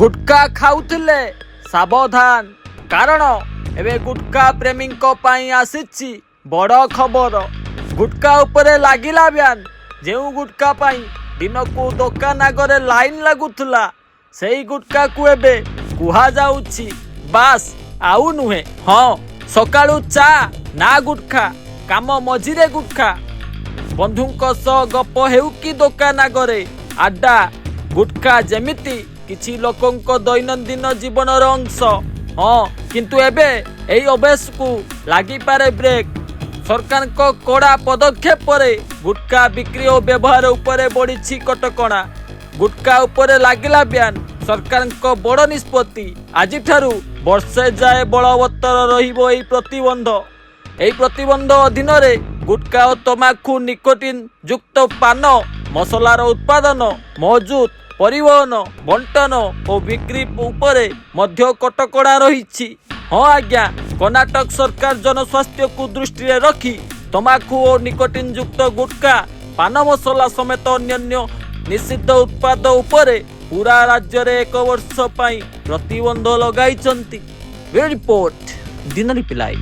गुटखा खाउथिले सावधान कारण एबे गुटखा प्रेमी आसी बड़ खबर। गुटखा उपरे लागिला ब्यान जे गुटखा पाई दिन को दुकान आगे लाइन लगुला से गुटखा को एबे कुहा जाउछि बास आउ नुहे। हाँ सकाळु चा ना गुटखा काम मझिरे गुटखा बंधुंक सह गप हेउ कि दुकान आगे आड्डा गुटखा जेमिति किछि लोकंक दैनंदिन जीवनर अंश। हाँ किंतु एबे एई अभ्यास को लागि पारे ब्रेक। सरकार को कड़ा पदक्षेप परे गुटखा बिक्री और व्यवहार उपरे बढ़ी कटकणा। गुटखा उपरे लागिला ब्यान सरकार को बड़ निष्पत्ति। आज वर्षे जाए बलवत्तर रहिबो एई प्रतिबंध। एई प्रतिबंध अधीन रे गुटखा और तमाकू निकोटिन युक्त पान मसलार उत्पादन मौजूद परिवहन बंटन और बिक्री उपरे मध्य कटकणा रही। हाँ आज्ञा कर्नाटक सरकार जनस्वास्थ्य को दृष्टि रे रखी तमाकू और निकोटिन युक्त गुटखा पान मसला समेत अन्य निषिद्ध उत्पाद उपरे पूरा राज्य रे 1 वर्ष पई प्रतिबंध लगाई। रिपोर्ट दिन रिप्लाई।